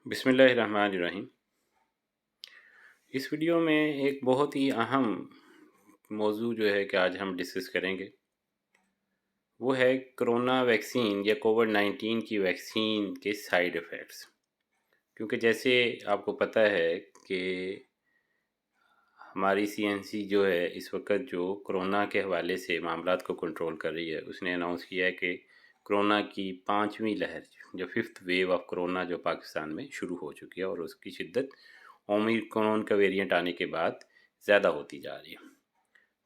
बिस्मिल्लाहिर्रहमानिर्रहीम। इस वीडियो में एक बहुत ही अहम मौजू जो है कि आज हम डिस्कस करेंगे, वो है कोरोना वैक्सीन या कोविड-19 की वैक्सीन के साइड इफ़ेक्ट्स। क्योंकि जैसे आपको पता है कि हमारी सीएनसी जो है इस वक्त जो कोरोना के हवाले से मामलात को कंट्रोल कर रही है, उसने अनाउंस किया है कि कोरोना की 5वीं लहर जो 5th वेव ऑफ कोरोना जो पाकिस्तान में शुरू हो चुकी है और उसकी शिद्दत ओमिक्रॉन का वेरिएंट आने के बाद ज़्यादा होती जा रही है।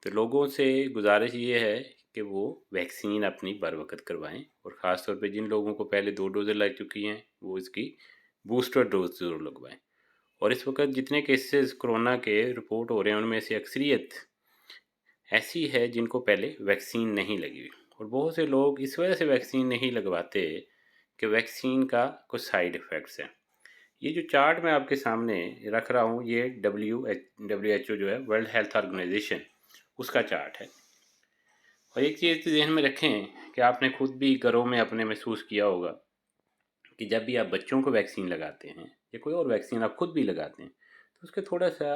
तो लोगों से गुजारिश ये है कि वो वैक्सीन अपनी बर वक्त करवाएं और ख़ास तौर पे जिन लोगों को पहले 2 डोज़ें लग चुकी हैं वो इसकी बूस्टर डोज ज़रूर लगवाएं। और इस वक्त जितने केसेस कोरोना के रिपोर्ट हो रहे हैं उनमें से अक्सरियत ऐसी है जिनको पहले वैक्सीन नहीं लगी हुई, और बहुत से लोग इस वजह से वैक्सीन नहीं लगवाते कि वैक्सीन का कुछ साइड इफ़ेक्ट्स हैं। ये जो चार्ट मैं आपके सामने रख रहा हूँ ये WHO जो है वर्ल्ड हेल्थ ऑर्गेनाइजेशन उसका चार्ट है। और एक चीज़ तो ज़हन में रखें कि आपने खुद भी घरों में अपने महसूस किया होगा कि जब भी आप बच्चों को वैक्सीन लगाते हैं या कोई और वैक्सीन आप खुद भी लगाते हैं तो उसके थोड़ा सा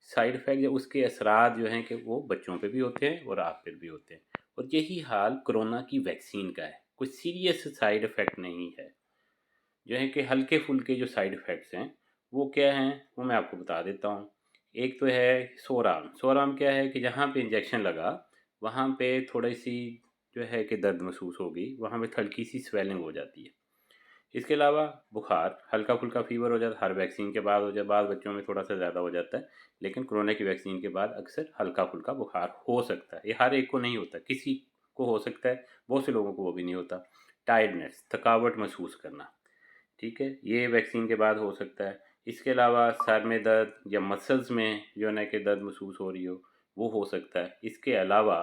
साइड इफ़ेक्ट या उसके असरात जो हैं कि वो बच्चों पे भी होते हैं और आप पे भी होते हैं। और यही हाल कोरोना की वैक्सीन का है, कुछ सीरियस साइड इफ़ेक्ट नहीं है। जो है कि हल्के फुल्के जो साइड इफ़ेक्ट्स हैं वो क्या हैं वो मैं आपको बता देता हूँ। एक तो है सोराम। सोराम क्या है कि जहाँ पे इंजेक्शन लगा वहाँ पे थोड़ी सी जो है कि दर्द महसूस होगी, वहाँ पे हल्की सी स्वेलिंग हो जाती है। इसके अलावा बुखार, हल्का फुल्का फीवर हो जाता है, हर वैक्सीन के बाद हो जाए, बाद बच्चों में थोड़ा सा ज़्यादा हो जाता है, लेकिन कोरोना की वैक्सीन के बाद अक्सर हल्का फुल्का बुखार हो सकता है। ये हर एक को नहीं होता, किसी को हो सकता है, बहुत से लोगों को वो भी नहीं होता। टायर्डनेस, थकावट महसूस करना, ठीक है, ये वैक्सीन के बाद हो सकता है। इसके अलावा सर में दर्द या मसल्स में जो है ना कि दर्द महसूस हो रही हो, वो हो सकता है। इसके अलावा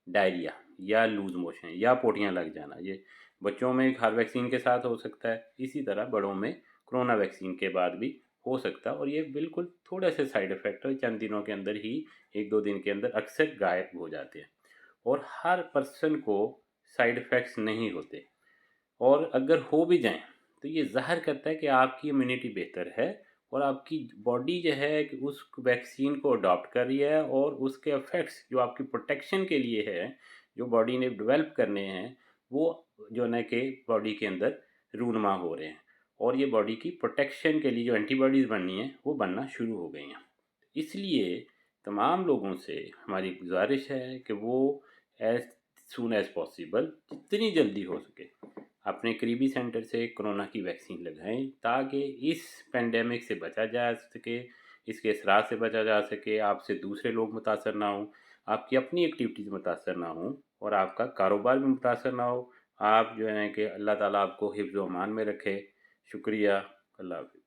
डायरिया या लूज मोशन या पोटियाँ लग जाना, ये बच्चों में हर वैक्सीन के साथ हो सकता है, इसी तरह बड़ों में कोरोना वैक्सीन के बाद भी हो सकता है। और ये बिल्कुल थोड़े से साइड इफ़ेक्ट है, चंद दिनों के अंदर ही, 1-2 दिन के अंदर अक्सर गायब हो जाते हैं और हर पर्सन को साइड इफ़ेक्ट्स नहीं होते। और अगर हो भी जाएँ तो ये ज़ाहिर करता है कि आपकी इम्यूनिटी बेहतर है और आपकी बॉडी जो है कि उस वैक्सीन को अडॉप्ट कर रही है और उसके इफ़ेक्ट्स जो आपकी प्रोटेक्शन के लिए है, जो बॉडी ने डेवलप करने हैं, वो जो है ना कि बॉडी के अंदर रूनुमा हो रहे हैं और ये बॉडी की प्रोटेक्शन के लिए जो एंटीबॉडीज़ बननी है वो बनना शुरू हो गई हैं। इसलिए तमाम लोगों से हमारी गुजारिश है कि वो एज़ सून एज़ पॉसिबल जितनी जल्दी हो सके अपने करीबी सेंटर से कोरोना की वैक्सीन लगाएं ताकि इस पेंडेमिक से बचा जा सके, इसके असरात से बचा जा सके, आपसे दूसरे लोग मुतासर ना हों, आपकी अपनी एक्टिविटीज़ मुतासर ना हों और आपका कारोबार भी मुतासर ना हो। आप जो है कि अल्लाह ताला आपको हिफ्ज़ व अमान में रखे। शुक्रिया। अल्लाह हाफ़िज़।